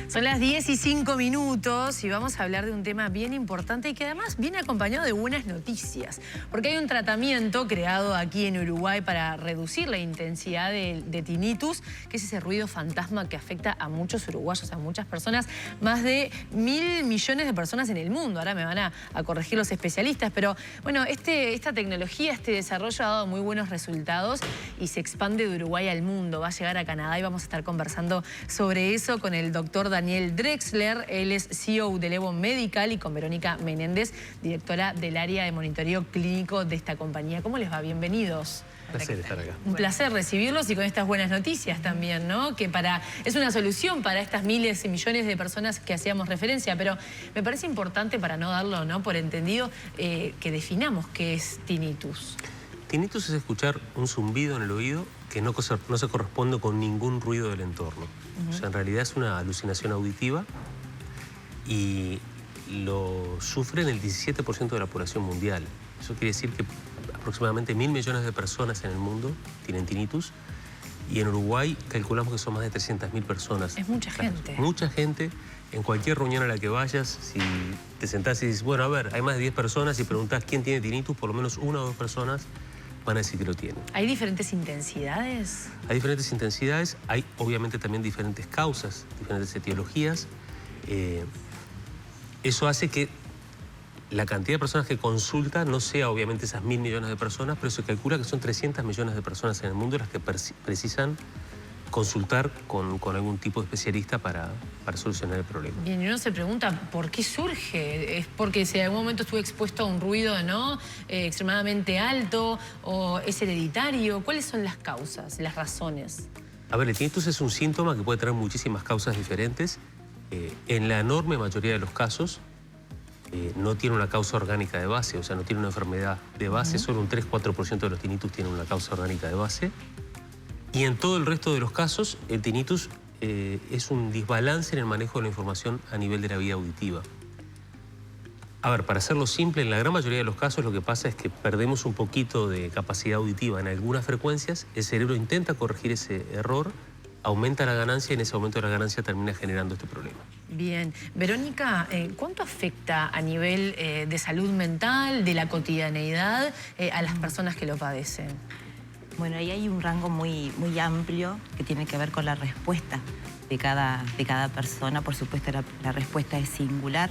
Son las 10:05 y vamos a hablar de un tema bien importante y que además viene acompañado de buenas noticias. Porque hay un tratamiento creado aquí en Uruguay para reducir la intensidad de tinnitus, que es ese ruido fantasma que afecta a muchos uruguayos, a muchas personas, más de 1.000 millones de personas en el mundo. Ahora me van a corregir los especialistas, pero bueno, esta tecnología, este desarrollo ha dado muy buenos resultados y se expande de Uruguay al mundo. Va a llegar a Canadá y vamos a estar conversando sobre eso con el doctor Daniel Drexler. Él es CEO de Levon Medical, y con Verónica Menéndez, directora del área de monitoreo clínico de esta compañía. ¿Cómo les va? Bienvenidos. Un placer estar acá. Un placer recibirlos y con estas buenas noticias también, ¿no? Que es una solución para estas miles y millones de personas que hacíamos referencia, pero me parece importante, para no darlo, ¿no?, por entendido, que definamos qué es tinnitus. Tinnitus es escuchar un zumbido en el oído que no se corresponde con ningún ruido del entorno. O sea, en realidad es una alucinación auditiva y lo sufren el 17% de la población mundial. Eso quiere decir que aproximadamente 1.000 millones de personas en el mundo tienen tinnitus, y en Uruguay calculamos que son más de 300.000 personas. Es mucha gente. Mucha gente. En cualquier reunión a la que vayas, si te sentás y dices, bueno, a ver, hay más de 10 personas y preguntás quién tiene tinnitus, por lo menos una o dos personas van a decir que lo tienen. ¿Hay diferentes intensidades? Hay diferentes intensidades, hay obviamente también diferentes causas, diferentes etiologías. Eso hace que la cantidad de personas que consulta no sea obviamente esas 1.000 millones de personas, pero se calcula que son 300 millones de personas en el mundo las que precisan consultar con algún tipo de especialista para solucionar el problema. Bien, y uno se pregunta, ¿por qué surge? ¿Es porque si en algún momento estuve expuesto a un ruido, ¿no?, extremadamente alto, o es hereditario? ¿Cuáles son las causas, las razones? A ver, el tinnitus es un síntoma que puede tener muchísimas causas diferentes. En la enorme mayoría de los casos no tiene una causa orgánica de base, o sea, no tiene una enfermedad de base. Solo un 3-4% de los tinnitus tienen una causa orgánica de base. Y en todo el resto de los casos, el tinnitus es un desbalance en el manejo de la información a nivel de la vía auditiva. A ver, para hacerlo simple, en la gran mayoría de los casos lo que pasa es que perdemos un poquito de capacidad auditiva en algunas frecuencias, el cerebro intenta corregir ese error, aumenta la ganancia y en ese aumento de la ganancia termina generando este problema. Bien. Verónica, ¿cuánto afecta a nivel de salud mental, de la cotidianeidad, a las personas que lo padecen? Bueno, ahí hay un rango muy amplio que tiene que ver con la respuesta de cada persona. Por supuesto, la respuesta es singular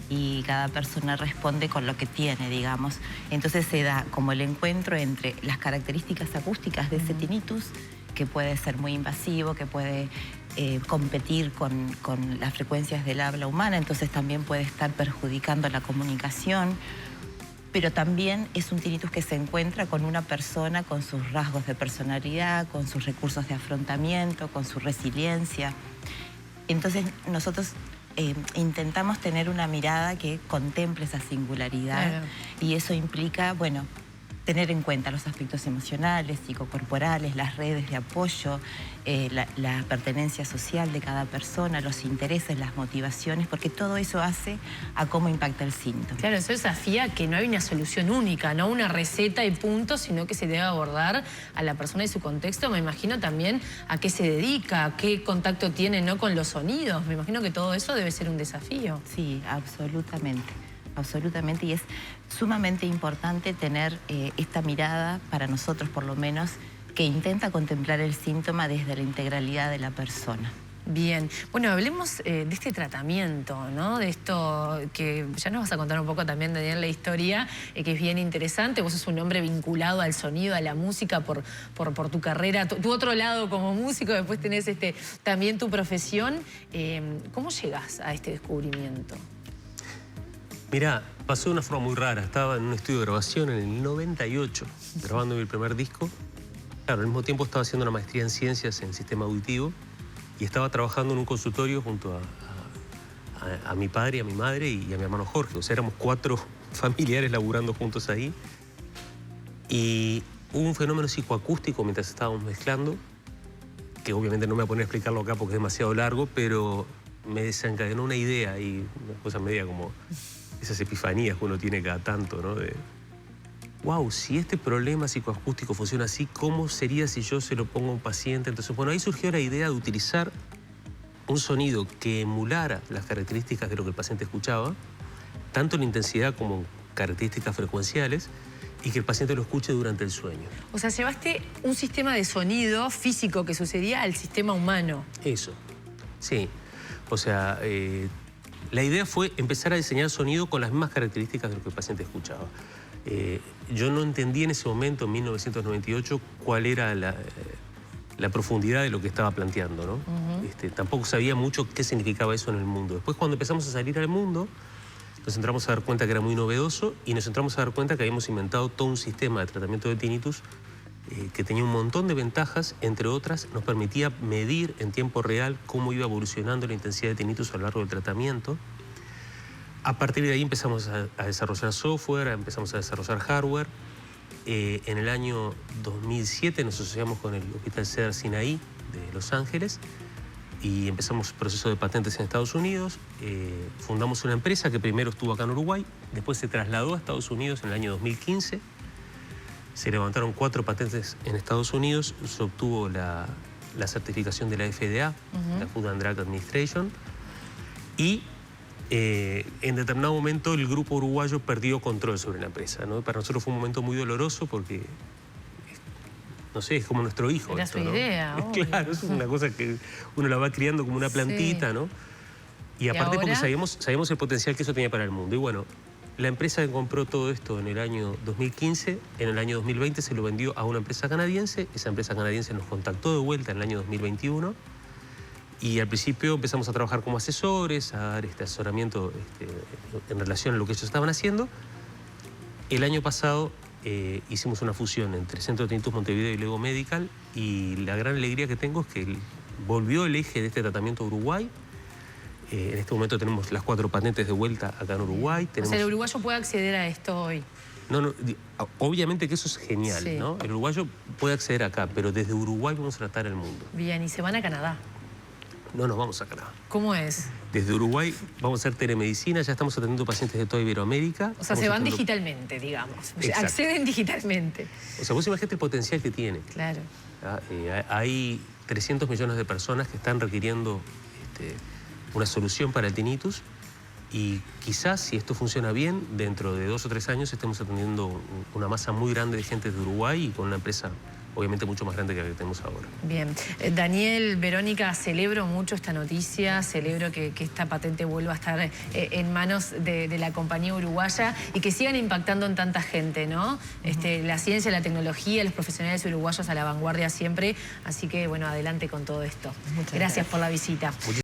y cada persona responde con lo que tiene, digamos. Entonces se da como el encuentro entre las características acústicas de ese tinnitus, que puede ser muy invasivo, que puede competir con las frecuencias del habla humana, entonces también puede estar perjudicando la comunicación. Pero también es un tinnitus que se encuentra con una persona con sus rasgos de personalidad, con sus recursos de afrontamiento, con su resiliencia. Entonces nosotros intentamos tener una mirada que contemple esa singularidad. Claro. Y eso implica, bueno, tener en cuenta los aspectos emocionales, psicocorporales, las redes de apoyo, la pertenencia social de cada persona, los intereses, las motivaciones, porque todo eso hace a cómo impacta el síntoma. Claro, eso desafía que no hay una solución única, no una receta y punto, sino que se debe abordar a la persona y su contexto. Me imagino también a qué se dedica, a qué contacto tiene, ¿no?, con los sonidos. Me imagino que todo eso debe ser un desafío. Sí, absolutamente. Absolutamente, y es sumamente importante tener esta mirada, para nosotros por lo menos, que intenta contemplar el síntoma desde la integralidad de la persona. Bien, bueno, hablemos de este tratamiento, ¿no? De esto que ya nos vas a contar un poco también, Daniel, la historia, que es bien interesante. Vos sos un hombre vinculado al sonido, a la música por tu carrera, tu otro lado como músico, después tenés también tu profesión. ¿Cómo llegás a este descubrimiento? Mirá, pasó de una forma muy rara. Estaba en un estudio de grabación en el 98, grabando mi primer disco. Claro, al mismo tiempo estaba haciendo una maestría en ciencias en sistema auditivo y estaba trabajando en un consultorio junto a mi padre, a mi madre y a mi hermano Jorge. O sea, éramos 4 familiares laburando juntos ahí. Y hubo un fenómeno psicoacústico mientras estábamos mezclando, que obviamente no me voy a poner a explicarlo acá porque es demasiado largo, pero me desencadenó una idea y una cosa media como esas epifanías que uno tiene cada tanto, ¿no? De, wow, si este problema psicoacústico funciona así, ¿cómo sería si yo se lo pongo a un paciente? Entonces, bueno, ahí surgió la idea de utilizar un sonido que emulara las características de lo que el paciente escuchaba, tanto en intensidad como en características frecuenciales, y que el paciente lo escuche durante el sueño. O sea, llevaste un sistema de sonido físico que sucedía al sistema humano. Eso, sí. O sea, la idea fue empezar a diseñar sonido con las mismas características de lo que el paciente escuchaba. Yo no entendí en ese momento, en 1998, cuál era la profundidad de lo que estaba planteando, ¿no? Tampoco sabía mucho qué significaba eso en el mundo. Después, cuando empezamos a salir al mundo, nos entramos a dar cuenta que era muy novedoso y nos entramos a dar cuenta que habíamos inventado todo un sistema de tratamiento de tinnitus que tenía un montón de ventajas, entre otras, nos permitía medir en tiempo real cómo iba evolucionando la intensidad de tinnitus a lo largo del tratamiento. A partir de ahí empezamos a desarrollar software, empezamos a desarrollar hardware. En el año 2007 nos asociamos con el Hospital Cedar Sinai de Los Ángeles y empezamos proceso de patentes en Estados Unidos. Fundamos una empresa que primero estuvo acá en Uruguay, después se trasladó a Estados Unidos en el año 2015. Se levantaron 4 patentes en Estados Unidos, se obtuvo la certificación de la FDA, la Food and Drug Administration, y en determinado momento el grupo uruguayo perdió control sobre la empresa, ¿no? Para nosotros fue un momento muy doloroso porque, no sé, es como nuestro hijo. Era esto, su ¿no? idea, obvio. Claro, es una cosa que uno la va criando como una plantita, Sí. ¿no? Y aparte porque ahora? sabíamos el potencial que eso tenía para el mundo. Y bueno, la empresa que compró todo esto en el año 2015, en el año 2020 se lo vendió a una empresa canadiense. Esa empresa canadiense nos contactó de vuelta en el año 2021. Y al principio empezamos a trabajar como asesores, a dar asesoramiento en relación a lo que ellos estaban haciendo. El año pasado hicimos una fusión entre Centro de Tinnitus Montevideo y Lego Medical, y la gran alegría que tengo es que volvió el eje de este tratamiento a Uruguay. En este momento tenemos las 4 patentes de vuelta acá en Uruguay. O sea, el uruguayo puede acceder a esto hoy. No, obviamente que eso es genial, Sí. ¿no? El uruguayo puede acceder acá, pero desde Uruguay vamos a tratar el mundo. Bien, y se van a Canadá. No nos vamos a Canadá. ¿Cómo es? Desde Uruguay vamos a hacer telemedicina, ya estamos atendiendo pacientes de toda Iberoamérica. O sea, se van digitalmente, digamos. Exacto. Acceden digitalmente. O sea, vos imaginate el potencial que tiene. Claro. Hay 300 millones de personas que están requiriendo una solución para el tinnitus, y quizás, si esto funciona bien, dentro de 2 o 3 años estemos atendiendo una masa muy grande de gente de Uruguay y con una empresa obviamente mucho más grande que la que tenemos ahora. Bien. Daniel, Verónica, celebro mucho esta noticia, celebro que esta patente vuelva a estar en manos de la compañía uruguaya y que sigan impactando en tanta gente, ¿no? La ciencia, la tecnología, los profesionales uruguayos a la vanguardia siempre, así que, bueno, adelante con todo esto. Gracias por la visita.